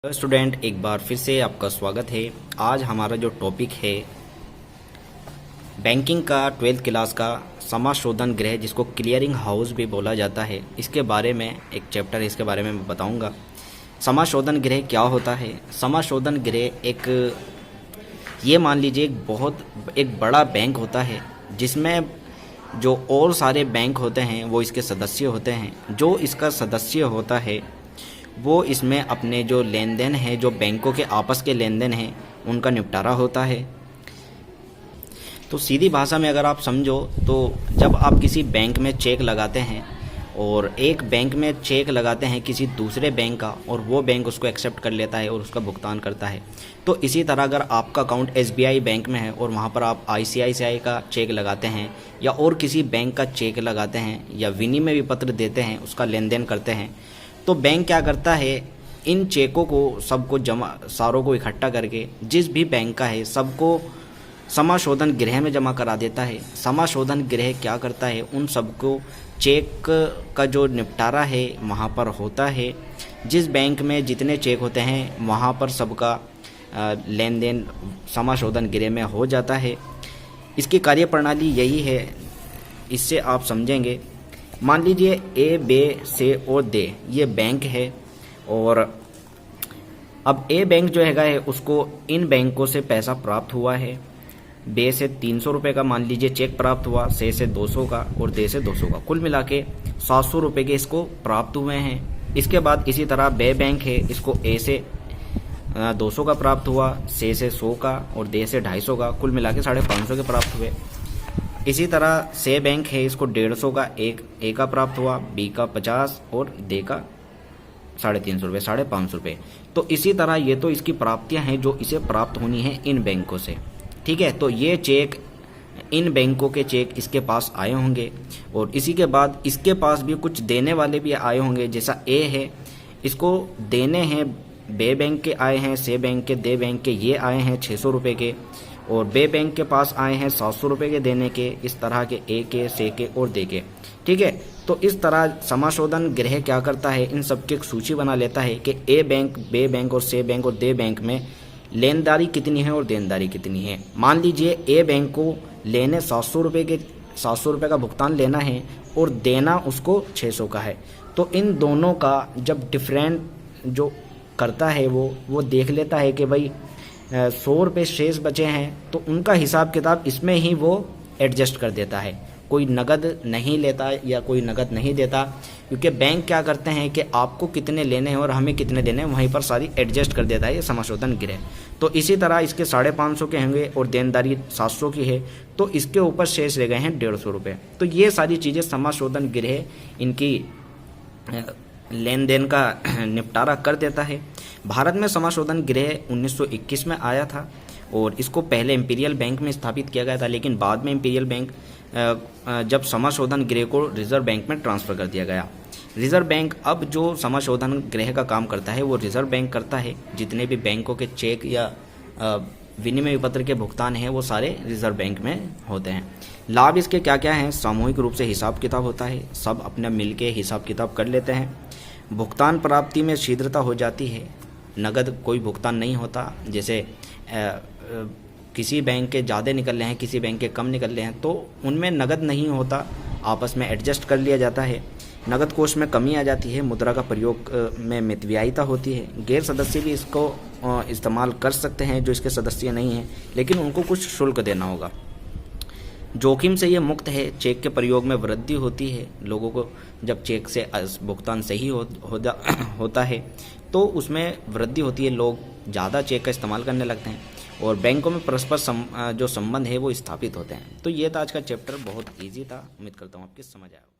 Hello student, एक बार फिर से आपका स्वागत है। आज हमारा जो टॉपिक है बैंकिंग का 12th क्लास का समाशोधन गृह, जिसको क्लियरिंग हाउस भी बोला जाता है, इसके बारे में एक चैप्टर है, इसके बारे में मैं बताऊंगा। समाशोधन गृह क्या होता है? समाशोधन गृह ये मान लीजिए एक बड़ा बैंक होता है, जिसमें जो और सारे बैंक होते हैं वो इसके सदस्य होते हैं। जो इसका सदस्य होता है वो इसमें अपने जो लेन देन है, जो बैंकों के आपस के लेन देन हैं, उनका निपटारा होता है। तो सीधी भाषा में अगर आप समझो तो जब आप किसी बैंक में चेक लगाते हैं और एक बैंक में चेक लगाते हैं किसी दूसरे बैंक का, और वो बैंक उसको एक्सेप्ट कर लेता है और उसका भुगतान करता है, तो इसी तरह अगर आपका अकाउंट SBI बैंक में है और वहाँ पर आप ICICI का चेक लगाते हैं या और किसी बैंक का चेक लगाते हैं या विनिमय विपत्र देते हैं, उसका लेन देन करते हैं, तो बैंक क्या करता है, इन चेकों को सबको सारों को इकट्ठा करके जिस भी बैंक का है सबको समाशोधन गृह में जमा करा देता है। समाशोधन गृह क्या करता है, उन सबको चेक का जो निपटारा है वहाँ पर होता है। जिस बैंक में जितने चेक होते हैं वहाँ पर सबका लेन देन समाशोधन गृह में हो जाता है। इसकी कार्यप्रणाली यही है, इससे आप समझेंगे। मान लीजिए A, B, C और D ये बैंक है, और अब A बैंक जो है उसको इन बैंकों से पैसा प्राप्त हुआ है। B से 300 रुपये का मान लीजिए चेक प्राप्त हुआ, C से 200 का और D से 200 का, कुल मिला के 700 रुपये के इसको प्राप्त हुए हैं। इसके बाद इसी तरह B बैंक है, इसको A से 200 का प्राप्त हुआ, C से 100 का और D से 250 का, कुल मिला के 550 के प्राप्त हुए। इसी तरह C बैंक है, इसको 150 का A का प्राप्त हुआ, B का 50 और D का 350 रुपये, 550 रुपये। तो इसी तरह ये तो इसकी प्राप्तियां हैं जो इसे प्राप्त होनी है इन बैंकों से। ठीक है, तो ये चेक, इन बैंकों के चेक इसके पास आए होंगे, और इसी के बाद इसके पास भी कुछ देने वाले भी आए होंगे। जैसा A है, इसको देने हैं B बैंक के आए हैं, C बैंक के, D बैंक के ये आए हैं 600 रुपये के, और B बैंक के पास आए हैं 700 रुपये के देने के, इस तरह के A के, C के और D के। ठीक है, तो इस तरह समाशोधन गृह क्या करता है, इन सब की एक सूची बना लेता है कि A बैंक, B बैंक और C बैंक और D बैंक में लेनदारी कितनी है और देनदारी कितनी है। मान लीजिए A बैंक को लेने 700 रुपये का भुगतान लेना है और देना उसको 600 का है, तो इन दोनों का जब डिफरेंट जो करता है वो देख लेता है कि भाई 100 रुपये शेष बचे हैं, तो उनका हिसाब किताब इसमें ही वो एडजस्ट कर देता है। कोई नगद नहीं लेता या कोई नगद नहीं देता, क्योंकि बैंक क्या करते हैं कि आपको कितने लेने हैं और हमें कितने देने हैं, वहीं पर सारी एडजस्ट कर देता है ये समाशोधन गृह। तो इसी तरह इसके 550 के होंगे और देनदारी 700 की है, तो इसके ऊपर शेष रह गए हैं 150 रुपये। तो ये सारी चीज़ें समाशोधन गृह इनकी लेन देन का निपटारा कर देता है। भारत में समाशोधन गृह 1921 में आया था, और इसको पहले इंपीरियल बैंक में स्थापित किया गया था, लेकिन बाद में इंपीरियल बैंक जब समाशोधन गृह को रिजर्व बैंक में ट्रांसफ़र कर दिया गया। रिजर्व बैंक अब जो समाशोधन गृह का काम करता है वो रिजर्व बैंक करता है। जितने भी बैंकों के चेक या विनिमय पत्र के भुगतान हैं वो सारे रिजर्व बैंक में होते हैं। लाभ इसके क्या क्या हैं? सामूहिक रूप से हिसाब किताब होता है, सब अपना मिल के हिसाब किताब कर लेते हैं। भुगतान प्राप्ति में शीघ्रता हो जाती है, नगद कोई भुगतान नहीं होता। जैसे किसी बैंक के ज़्यादा निकल रहे हैं, किसी बैंक के कम निकल रहे हैं, तो उनमें नगद नहीं होता, आपस में एडजस्ट कर लिया जाता है। नगद कोष में कमी आ जाती है, मुद्रा का प्रयोग में मितव्ययिता होती है। गैर सदस्य भी इसको इस्तेमाल कर सकते हैं जो इसके सदस्य नहीं हैं, लेकिन उनको कुछ शुल्क देना होगा। जोखिम से ये मुक्त है, चेक के प्रयोग में वृद्धि होती है। लोगों को जब चेक से भुगतान सही होता है तो उसमें वृद्धि होती है, लोग ज़्यादा चेक का इस्तेमाल करने लगते हैं, और बैंकों में परस्पर जो संबंध है वो स्थापित होते हैं। तो ये था आज का चैप्टर, बहुत ईजी था, उम्मीद करता हूँ आपकी समझ आया।